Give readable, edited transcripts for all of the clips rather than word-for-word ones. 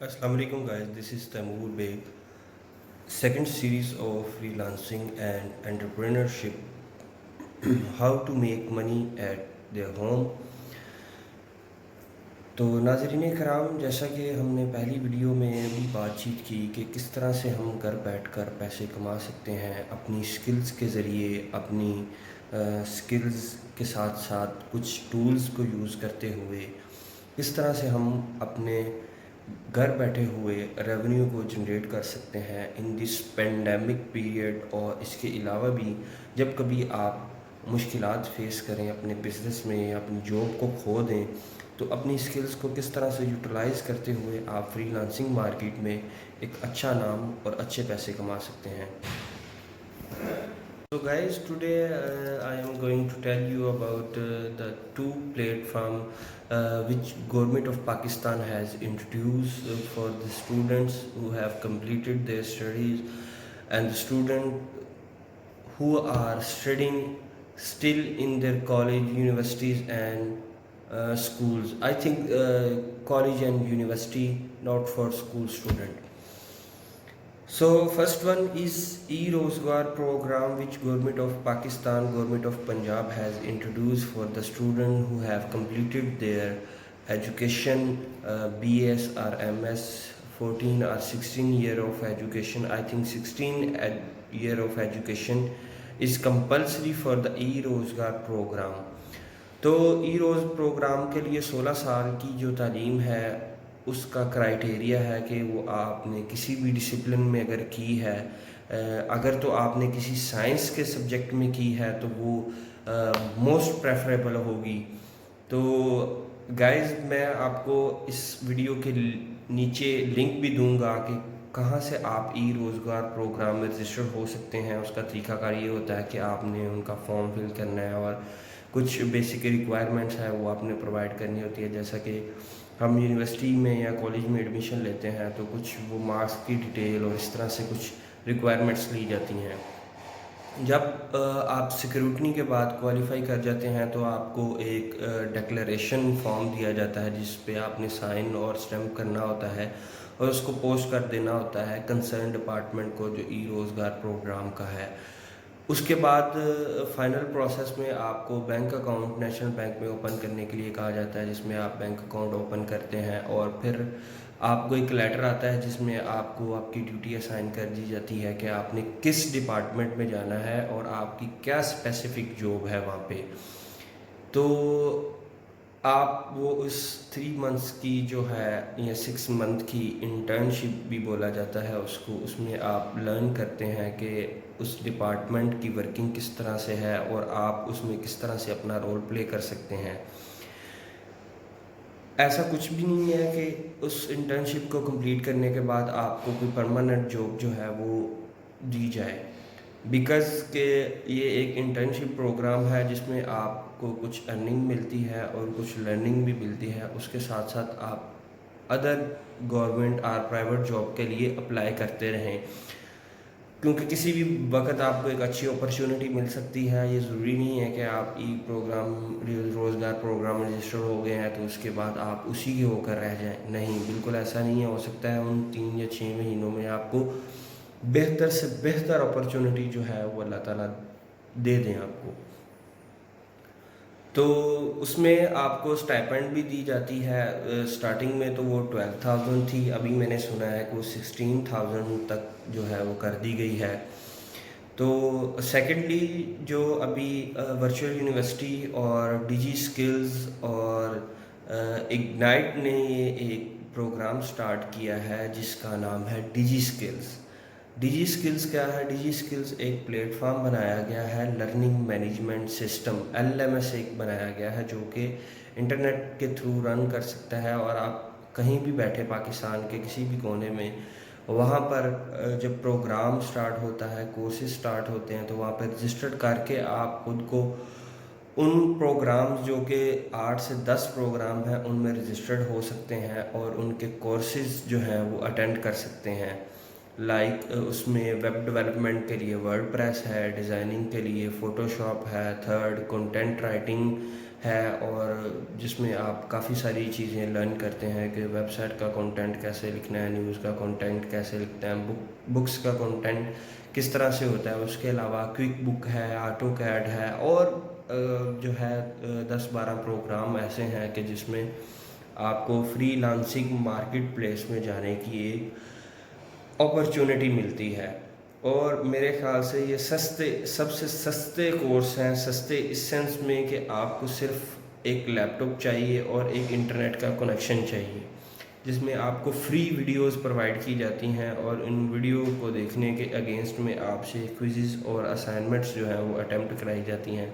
Assalamu alaikum guys, this is Taimur Beg. Second series of freelancing and entrepreneurship. How to make money at their home. تو ناظرین کرام، جیسا کہ ہم نے پہلی ویڈیو میں بھی بات چیت کی کہ کس طرح سے ہم گھر بیٹھ کر پیسے کما سکتے ہیں اپنی سکلز کے ذریعے، اپنی سکلز کے ساتھ ساتھ کچھ ٹولز کو یوز کرتے ہوئے کس طرح سے ہم اپنے گھر بیٹھے ہوئے ریونیو کو جنریٹ کر سکتے ہیں ان دس پینڈیمک پیریڈ، اور اس کے علاوہ بھی جب کبھی آپ مشکلات فیس کریں اپنے بزنس میں یا اپنی جاب کو کھو دیں تو اپنی سکلز کو کس طرح سے یوٹیلائز کرتے ہوئے آپ فری لانسنگ مارکیٹ میں ایک اچھا نام اور اچھے پیسے کما سکتے ہیں۔ So guys, today I am going to tell you about the two platform which government of Pakistan has introduced for the students who have completed their studies and the student who are studying still in their college, universities and schools. I think college and university, not for school student. So first one is e-Rozgar program which Government of Pakistan, Government of Punjab has introduced for the student who have completed their education, BS or MS, 14 or 16 year of education. I think 16 year of education is compulsory for the e-Rozgar program. تو ای روز programme کے لیے 16 سال کی جو تعلیم ہے اس کا criteria ہے کہ وہ آپ نے کسی بھی ڈسپلن میں اگر کی ہے، اگر تو آپ نے کسی سائنس کے سبجیکٹ میں کی ہے تو وہ موسٹ پریفریبل ہوگی۔ تو گائز میں آپ کو اس ویڈیو کے نیچے لنک بھی دوں گا کہ کہاں سے آپ ای روزگار پروگرام میں رجسٹر ہو سکتے ہیں۔ اس کا طریقہ کار یہ ہوتا ہے کہ آپ نے ان کا فارم فل کرنا ہے اور کچھ بیسک ریکوائرمنٹس ہیں وہ آپ نے پرووائڈ کرنی ہوتی ہے، جیسا کہ ہم یونیورسٹی میں یا کالج میں ایڈمیشن لیتے ہیں تو کچھ وہ مارکس کی ڈیٹیل اور اس طرح سے کچھ ریکوائرمنٹس لی جاتی ہیں۔ جب آپ سیکیورٹی کے بعد کوالیفائی کر جاتے ہیں تو آپ کو ایک ڈکلیریشن فارم دیا جاتا ہے جس پہ آپ نے سائن اور اسٹیمپ کرنا ہوتا ہے اور اس کو پوسٹ کر دینا ہوتا ہے کنسرن ڈپارٹمنٹ کو جو ای روزگار پروگرام کا ہے۔ اس کے بعد فائنل پروسیس میں آپ کو بینک اکاؤنٹ نیشنل بینک میں اوپن کرنے کے لیے کہا جاتا ہے، جس میں آپ بینک اکاؤنٹ اوپن کرتے ہیں اور پھر آپ کو ایک لیٹر آتا ہے جس میں آپ کو آپ کی ڈیوٹی اسائن کر دی جاتی ہے کہ آپ نے کس ڈپارٹمنٹ میں جانا ہے اور آپ کی کیا اسپیسیفک جاب ہے وہاں پہ۔ تو آپ وہ اس 3 منتھس کی جو ہے یا 6 منتھ کی انٹرنشپ بھی بولا جاتا ہے اس کو، اس میں آپ لرن کرتے ہیں کہ اس ڈپارٹمنٹ کی ورکنگ کس طرح سے ہے اور آپ اس میں کس طرح سے اپنا رول پلے کر سکتے ہیں۔ ایسا کچھ بھی نہیں ہے کہ اس انٹرنشپ کو کمپلیٹ کرنے کے بعد آپ کو کوئی پرماننٹ جاب جو ہے وہ دی جائے، بیکاز کہ یہ ایک انٹرنشپ پروگرام ہے جس میں آپ کو کچھ ارننگ ملتی ہے اور کچھ لرننگ بھی ملتی ہے، اس کے ساتھ ساتھ آپ ادر گورنمنٹ اور پرائیویٹ جاب کے لیے اپلائی کرتے رہیں، کیونکہ کسی بھی وقت آپ کو ایک اچھی اپرچونٹی مل سکتی ہے۔ یہ ضروری نہیں ہے کہ آپ روزگار پروگرام میں رجسٹر ہو گئے ہیں تو اس کے بعد آپ اسی کے ہو کر رہ جائیں، نہیں، بالکل ایسا نہیں ہے۔ ہو سکتا ہے ان 3 یا 6 مہینوں میں آپ کو بہتر سے بہتر اپرچونٹی جو ہے وہ اللہ تعالیٰ دے دیں آپ کو۔ تو اس میں آپ کو اسٹائپنڈ بھی دی جاتی ہے، سٹارٹنگ میں تو وہ 12,000 تھی، ابھی میں نے سنا ہے کہ وہ 16,000 تک جو ہے وہ کر دی گئی ہے۔ تو سیکنڈلی جو ابھی ورچوئل یونیورسٹی اور ڈی جی سکلز اور اگنائٹ نے یہ ایک پروگرام سٹارٹ کیا ہے جس کا نام ہے DigiSkills. DigiSkills کیا ہے؟ ڈی جی سکلز ایک پلیٹ فارم بنایا گیا ہے، لرننگ مینجمنٹ سسٹم LMS ایک بنایا گیا ہے جو کہ انٹرنیٹ کے تھرو رن کر سکتا ہے، اور آپ کہیں بھی بیٹھے پاکستان کے کسی بھی کونے میں وہاں پر جب پروگرام سٹارٹ ہوتا ہے، کورسز سٹارٹ ہوتے ہیں تو وہاں پہ رجسٹرڈ کر کے آپ خود کو ان پروگرامز جو کہ 8 سے 10 پروگرام ہیں ان میں رجسٹرڈ ہو سکتے ہیں اور ان کے کورسز جو ہیں وہ اٹینڈ کر سکتے ہیں۔ لائک اس میں ویب ڈیولپمنٹ کے لیے ورڈ پریس ہے، ڈیزائننگ کے لیے فوٹو شاپ ہے، تھرڈ کنٹینٹ رائٹنگ ہے اور جس میں آپ کافی ساری چیزیں لرن کرتے ہیں کہ ویب سائٹ کا کنٹینٹ کیسے لکھنا ہے، نیوز کا کنٹینٹ کیسے لکھنا ہے، بکس کا کنٹینٹ کس طرح سے ہوتا ہے. اس کے علاوہ کوئک بک ہے، آٹو کیڈ ہے، اور جو ہے 10-12 پروگرام ایسے ہیں کہ جس میں آپ کو فری لانسنگ مارکیٹ پلیس میں جانے کی ایک اپرچونٹی ملتی ہے. اور میرے خیال سے یہ سب سے سستے کورس ہیں، سستے اس سینس میں کہ آپ کو صرف ایک لیپ ٹاپ چاہیے اور ایک انٹرنیٹ کا کنیکشن چاہیے، جس میں آپ کو فری ویڈیوز پرووائڈ کی جاتی ہیں اور ان ویڈیو کو دیکھنے کے اگینسٹ میں آپ سے کوئزز اور اسائنمنٹس جو ہیں وہ اٹیمپٹ کرائی جاتی ہیں،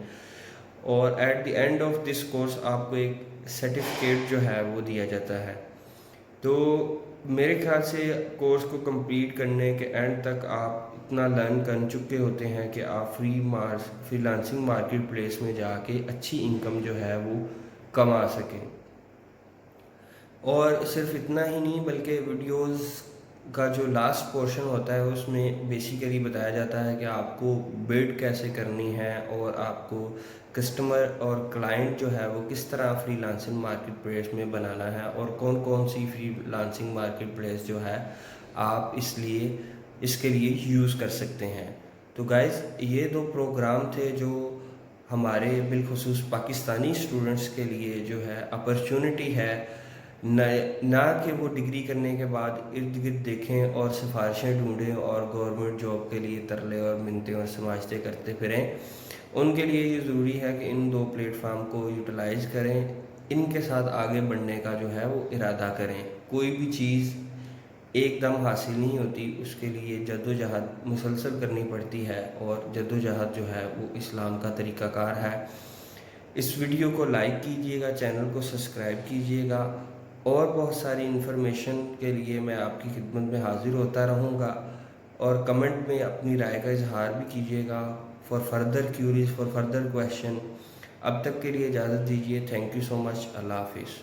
اور at the end of this course آپ کو ایک سرٹیفکیٹ جو ہے وہ دیا جاتا ہے. تو میرے خیال سے کورس کو کمپلیٹ کرنے کے اینڈ تک آپ اتنا لرن کر چکے ہوتے ہیں کہ آپ فری لانسنگ مارکیٹ پلیس میں جا کے اچھی انکم جو ہے وہ کما سکیں. اور صرف اتنا ہی نہیں بلکہ ویڈیوز کا جو لاسٹ پورشن ہوتا ہے اس میں بیسیکلی بتایا جاتا ہے کہ آپ کو بلڈ کیسے کرنی ہے اور آپ کو کسٹمر اور کلائنٹ جو ہے وہ کس طرح فری لانسنگ مارکیٹ پلیس میں بنانا ہے، اور کون کون سی فری لانسنگ مارکیٹ پلیس جو ہے آپ اس کے لیے یوز کر سکتے ہیں. تو گائز یہ 2 پروگرام تھے جو ہمارے بالخصوص پاکستانی اسٹوڈنٹس کے لیے جو ہے اپرچونٹی ہے، نہ کہ وہ ڈگری کرنے کے بعد ارد گرد دیکھیں اور سفارشیں ڈھونڈیں اور گورنمنٹ جاب کے لیے ترلے اور منتیں اور سماجتیں کرتے پھریں. ان کے لیے یہ ضروری ہے کہ ان 2 پلیٹ فارم کو یوٹیلائز کریں، ان کے ساتھ آگے بڑھنے کا جو ہے وہ ارادہ کریں. کوئی بھی چیز ایک دم حاصل نہیں ہوتی، اس کے لیے جد و جہد مسلسل کرنی پڑتی ہے، اور جد و جہد جو ہے وہ اسلام کا طریقہ کار ہے. اس ویڈیو کو لائک کیجئے گا، چینل کو سبسکرائب کیجئے گا، اور بہت ساری انفارمیشن کے لیے میں آپ کی خدمت میں حاضر ہوتا رہوں گا. اور کمنٹ میں اپنی رائے کا اظہار بھی کیجیے گا for further queries, for further question. اب تک کے لیے اجازت دیجیے. تھینک یو سو مچ. اللہ حافظ.